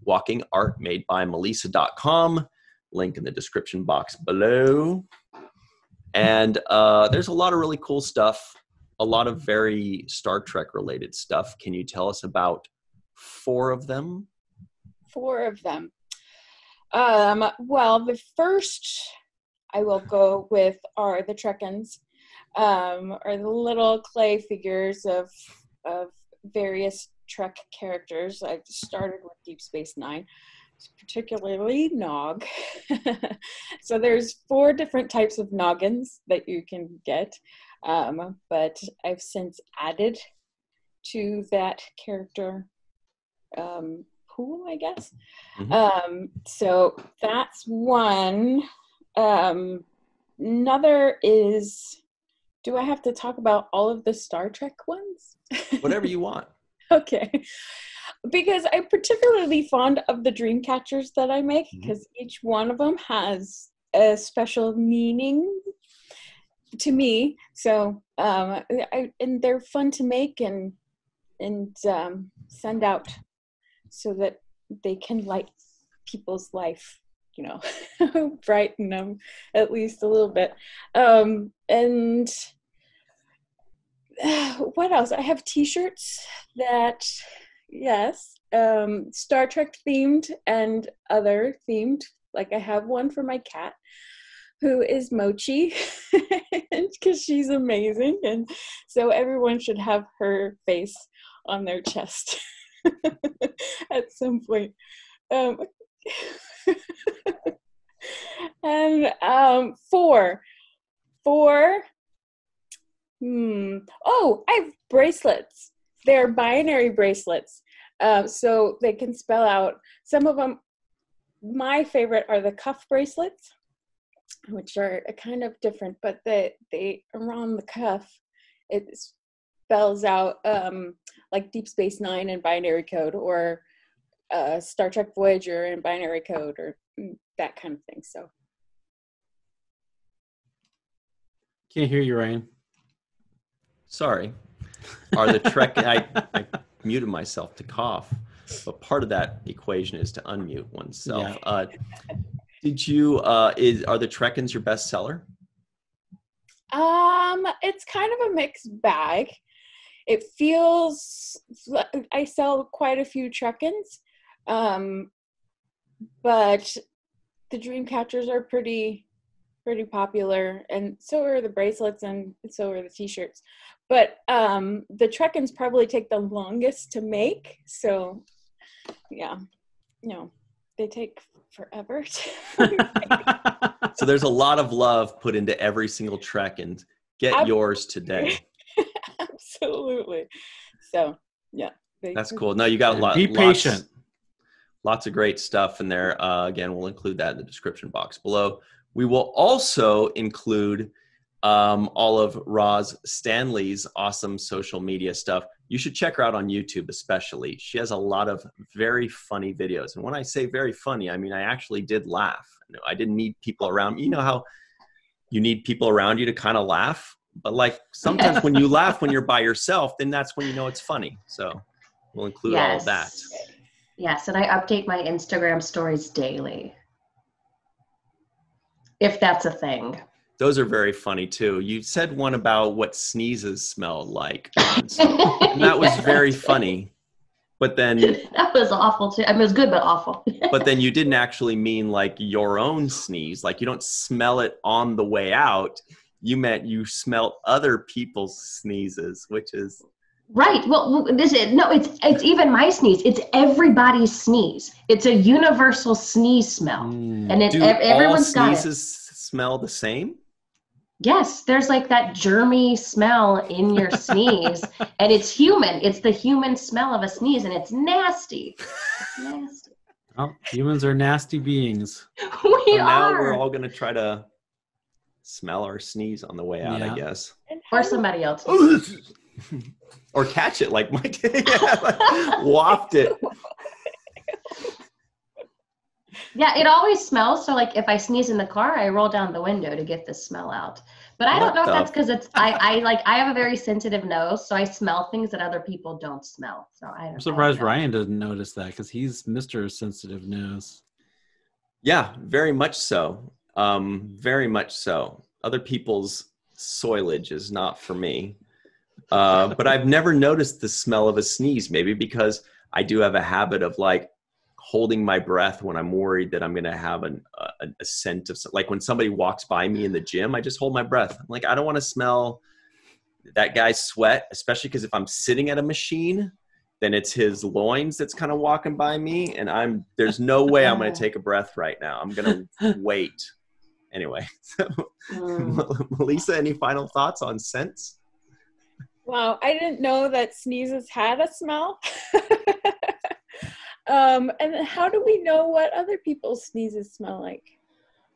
walkingartmadebymelissa.com. Link in the description box below. And there's a lot of really cool stuff, a lot of very Star Trek related stuff. Can you tell us about 4 of them? 4 of them. Well, the first I will go with are the Trekkins, or the little clay figures of various Trek characters. I started with Deep Space Nine, particularly Nog. So there's 4 different types of noggins that you can get, but I've since added to that character cool, I guess. Mhm. So that's one. Another is, do I have to talk about all of the Star Trek ones? Whatever you want. Okay. Because I'm particularly fond of the dream catchers that I make, because each one of them has a special meaning to me. So, and they're fun to make and send out so that they can light people's life, brighten them at least a little bit. And what else? I have t-shirts that, yes, Star Trek themed and other themed. Like I have one for my cat, who is Mochi, because she's amazing. And so everyone should have her face on their chest at some point. And four. Oh, I have bracelets. They're binary bracelets. So they can spell out some of them. My favorite are the cuff bracelets, which are kind of different, but they around the cuff, it spells out like Deep Space Nine in binary code, or Star Trek Voyager in binary code, or that kind of thing. So Can't hear you, Ryan. Sorry. Are the Trek? I muted myself to cough, but part of that equation is to unmute oneself. Yeah. Did you? Are the Trekkins your best seller? It's kind of a mixed bag. It feels I sell quite a few Trekkins, but the dream catchers are pretty popular, and so are the bracelets, and so are the t-shirts. But the Trekkins probably take the longest to make, so yeah, they take forever to So there's a lot of love put into every single Trek, and get yours today. Absolutely. So yeah, that's cool. No, you got a lot. Be patient. Lots of great stuff in there. Again, we'll include that in the description box below. We will also include all of Roz Stanley's awesome social media stuff. You should check her out on YouTube, especially. She has a lot of very funny videos. And when I say very funny, I mean, I actually did laugh. I didn't need people around me. You know how you need people around you to kind of laugh? But like sometimes when you laugh when you're by yourself, then that's when you know it's funny. So we'll include all of that. Yes, and I update my Instagram stories daily. If that's a thing. Those are very funny too. You said one about what sneezes smelled like once, and that was very funny. But then that was awful too. I mean, it was good, but awful. But then you didn't actually mean like your own sneeze. Like you don't smell it on the way out. You meant you smelled other people's sneezes, which is right. Well, it's even my sneeze. It's everybody's sneeze. It's a universal sneeze smell, and everyone's got it. Sneezes smell the same? Yes, there's like that germy smell in your sneeze, and it's human. It's the human smell of a sneeze, and it's nasty. It's nasty. Oh, humans are nasty beings. Now we're all going to try to smell our sneeze on the way out, I guess. Or somebody else. Or catch it like Mike. Waft it. Yeah, it always smells. So like if I sneeze in the car, I roll down the window to get the smell out. But I don't know if that's because it's I have a very sensitive nose, so I smell things that other people don't smell. So I'm surprised Ryan doesn't notice that because he's Mr. Sensitive Nose. Yeah, very much so. Very much so. Other people's soilage is not for me. But I've never noticed the smell of a sneeze, maybe because I do have a habit of like holding my breath when I'm worried that I'm going to have a scent of, like when somebody walks by me in the gym, I just hold my breath. I'm like, I don't want to smell that guy's sweat, especially because if I'm sitting at a machine, then it's his loins that's kind of walking by me. And there's no way I'm going to take a breath right now. I'm going to wait. Anyway, Melissa, any final thoughts on scents? Wow, I didn't know that sneezes had a smell. And how do we know what other people's sneezes smell like?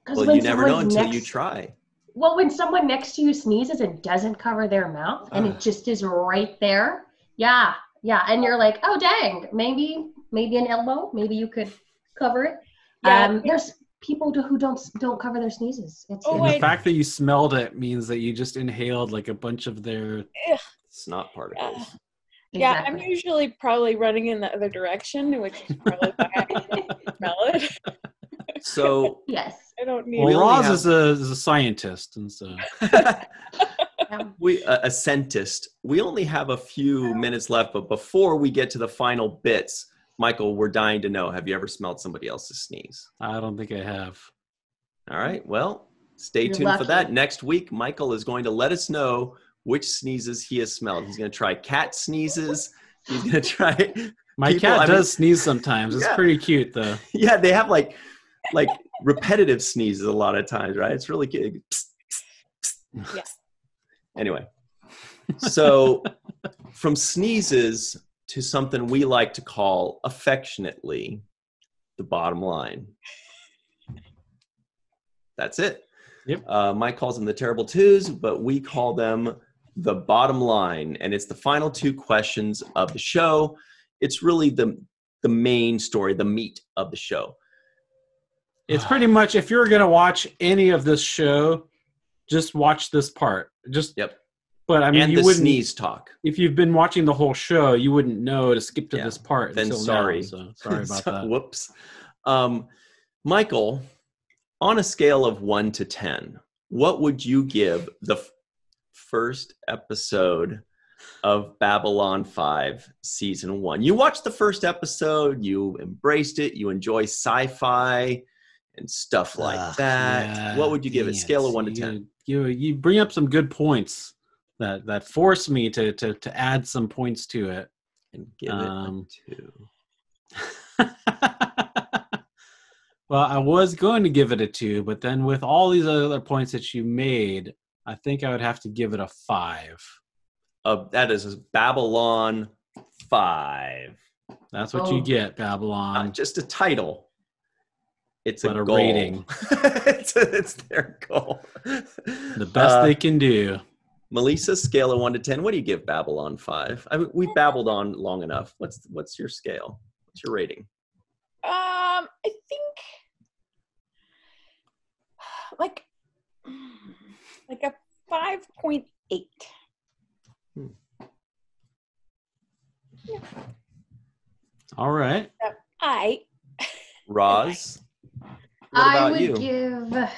Well, you never know until you try. Well, when someone next to you sneezes and doesn't cover their mouth and it just is right there. Yeah. And you're like, oh, dang, maybe an elbow. Maybe you could cover it. Yeah. There's people who don't cover their sneezes. The fact that you smelled it means that you just inhaled like a bunch of their snot particles. Yeah, Exactly. I'm usually probably running in the other direction, which is probably why I smell it. So yes, I don't need. Well, Roz is a scientist, and so a scentist. We only have a few minutes left, but before we get to the final bits, Michael, we're dying to know: have you ever smelled somebody else's sneeze? I don't think I have. All right. Well, stay You're tuned lucky. for that. Next week, Michael is going to let us know which sneezes he has smelled. He's going to try cat sneezes. He's going to try. My cat does sneeze sometimes. It's pretty cute, though. Yeah, they have like repetitive sneezes a lot of times, right? It's really cute. Yes. Anyway, so from sneezes to something we like to call affectionately the bottom line. That's it. Yep. Mike calls them the terrible twos, but we call them the bottom line. And it's the final two questions of the show. It's really the main story, the meat of the show. It's pretty much, if you're going to watch any of this show, just watch this part. Yep. But I mean, and you the wouldn't sneeze talk. If you've been watching the whole show, you wouldn't know to skip to this part. Then until sorry. Now, so sorry about that. Whoops. Michael, on a scale of 1 to 10, what would you give the first episode of Babylon 5 season 1? You watched the first episode, you embraced it, you enjoy sci-fi and stuff like that. Yeah, what would you give it? Scale of 1 to 10. You bring up some good points that force me to add some points to it. And give it a 2. Well, I was going to give it a 2, but then with all these other points that you made, I think I would have to give it a 5. That is Babylon 5. That's what you get, Babylon. Not just a title. It's a goal. Rating. it's their goal. The best they can do. Melissa, scale of 1 to 10. What do you give Babylon 5? I mean, we've babbled on long enough. What's your scale? What's your rating? I think like a 5.8. Yeah. All right. Roz, what about you? I would give a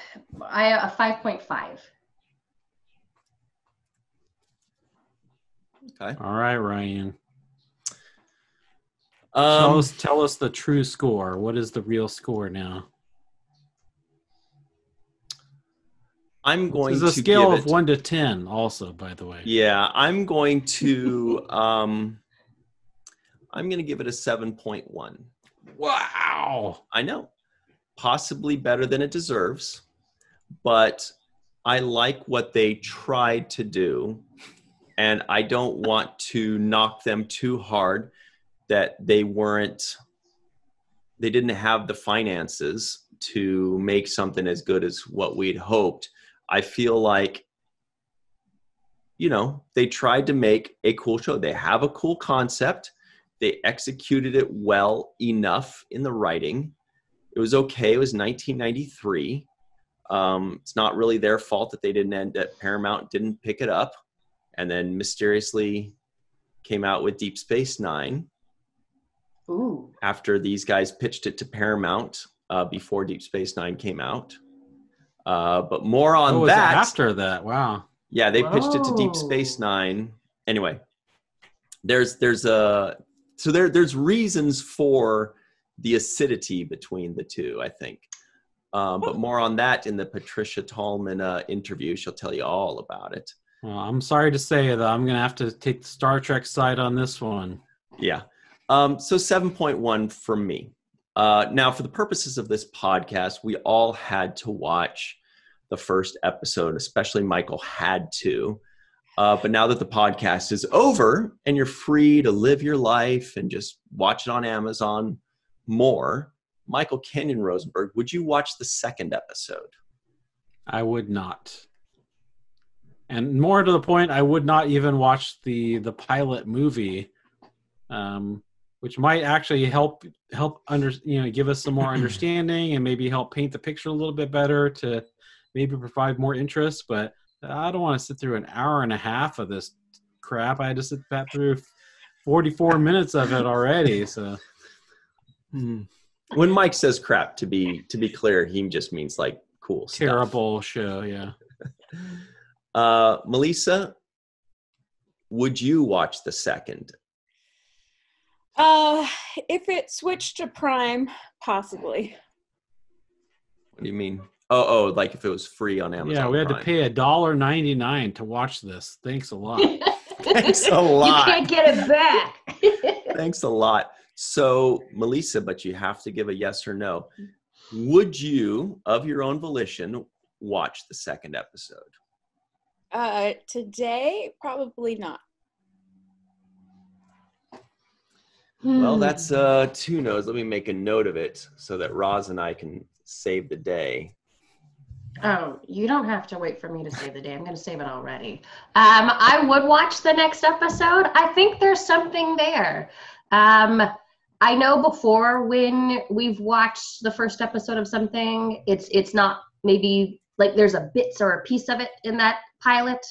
5.5. Okay. All right, Ryan. Tell us the true score. What is the real score now? I'm going to give it... This is a scale of 1 to 10 also, by the way. Yeah, I'm going to I'm going to give it a 7.1. Wow. I know. Possibly better than it deserves, but I like what they tried to do, and I don't want to knock them too hard that they didn't have the finances to make something as good as what we'd hoped. I feel like, they tried to make a cool show. They have a cool concept. They executed it well enough in the writing. It was okay. It was 1993. It's not really their fault that they that Paramount didn't pick it up and then mysteriously came out with Deep Space Nine. Ooh. After these guys pitched it to Paramount before Deep Space Nine came out. But more on that. After that, wow. Yeah, they pitched it to Deep Space Nine. Anyway, there's reasons for the acidity between the two, I think. But more on that in the Patricia Tallman interview. She'll tell you all about it. Well, I'm sorry to say that I'm going to have to take the Star Trek side on this one. Yeah. So 7.1 from me. Now, for the purposes of this podcast, we all had to watch the first episode, especially Michael had to. But now that the podcast is over and you're free to live your life and just watch it on Amazon, more, Michael Kenyon Rosenberg, would you watch the second episode? I would not. And more to the point, I would not even watch the pilot movie, which might actually help give us some more understanding and maybe help paint the picture a little bit better to maybe provide more interest. But I don't want to sit through an hour and a half of this crap. I had to sit back through 44 minutes of it already. So when Mike says crap, to be clear, he just means like cool stuff. Terrible show, yeah. Melissa, would you watch the second? If it switched to Prime, possibly. What do you mean? Oh, like if it was free on Amazon. Yeah, we had Prime. to pay $1.99 to watch this. Thanks a lot. Thanks a lot. You can't get it back. Thanks a lot. So, Melissa, but you have to give a yes or no. Would you, of your own volition, watch the second episode? Today, probably not. Well, that's 2 no's. Let me make a note of it so that Roz and I can save the day. Oh, you don't have to wait for me to save the day. I'm going to save it already. I would watch the next episode. I think there's something there. I know before when we've watched the first episode of something, it's not maybe like there's a bits or a piece of it in that pilot.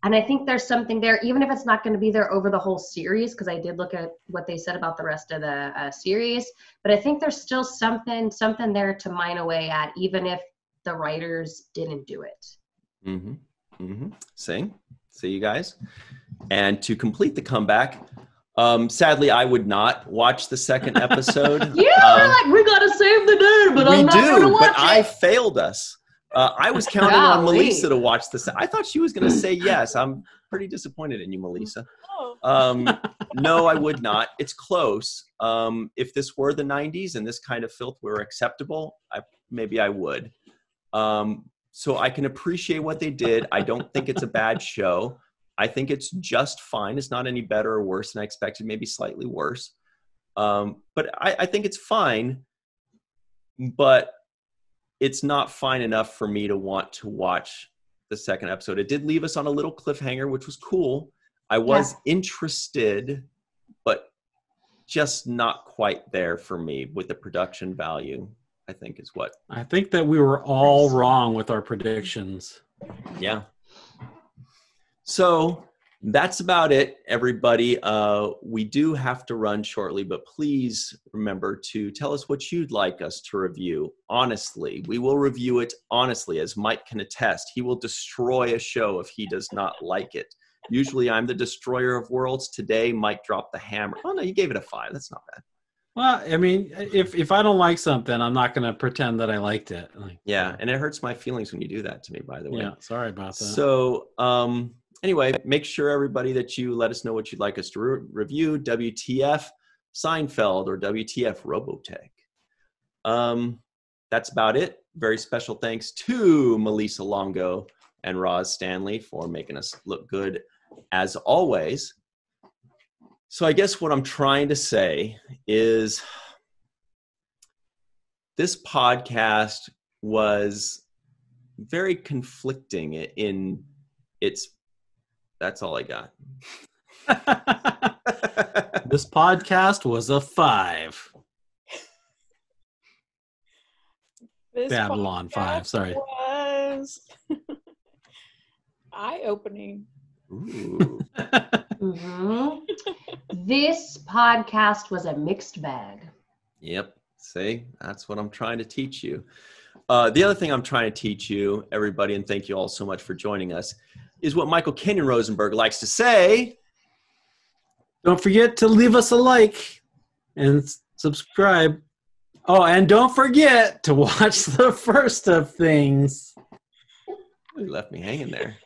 And I think there's something there, even if it's not going to be there over the whole series, because I did look at what they said about the rest of the series. But I think there's still something there to mine away at, even if the writers didn't do it. Mm-hmm. Mm-hmm. See you guys. And to complete the comeback, sadly, I would not watch the second episode. We're like, we got to save the day, but I'm not going to watch it. I failed us. I was counting on Melissa to watch this. I thought she was going to say yes. I'm pretty disappointed in you, Melissa. No, I would not. It's close. If this were the 90s and this kind of filth were acceptable, maybe I would. So I can appreciate what they did. I don't think it's a bad show. I think it's just fine. It's not any better or worse than I expected, maybe slightly worse. But I think it's fine. But it's not fine enough for me to want to watch the second episode. It did leave us on a little cliffhanger, which was cool. I was interested, but just not quite there for me with the production value, I think is what. I think that we were all wrong with our predictions. Yeah. So that's about it, everybody. We do have to run shortly, but please remember to tell us what you'd like us to review. Honestly, we will review it honestly, as Mike can attest. He will destroy a show if he does not like it. Usually I'm the destroyer of worlds. Today, Mike dropped the hammer. Oh, no, you gave it a 5. That's not bad. Well, I mean, if I don't like something, I'm not going to pretend that I liked it. Yeah, and it hurts my feelings when you do that to me, by the way. Yeah, sorry about that. So, anyway, make sure, everybody, that you let us know what you'd like us to review. WTF Seinfeld or WTF Robotech. That's about it. Very special thanks to Melissa Longo and Roz Stanley for making us look good, as always. So I guess what I'm trying to say is this podcast was very conflicting in its... That's all I got. This podcast was a 5. Babylon 5, sorry. Was eye-opening. Ooh. Mm-hmm. This podcast was a mixed bag. Yep. See, that's what I'm trying to teach you. The other thing I'm trying to teach you, everybody, and thank you all so much for joining us, is what Michael Kenyon Rosenberg likes to say. Don't forget to leave us a like and subscribe. Oh, and don't forget to watch the first of things. You left me hanging there.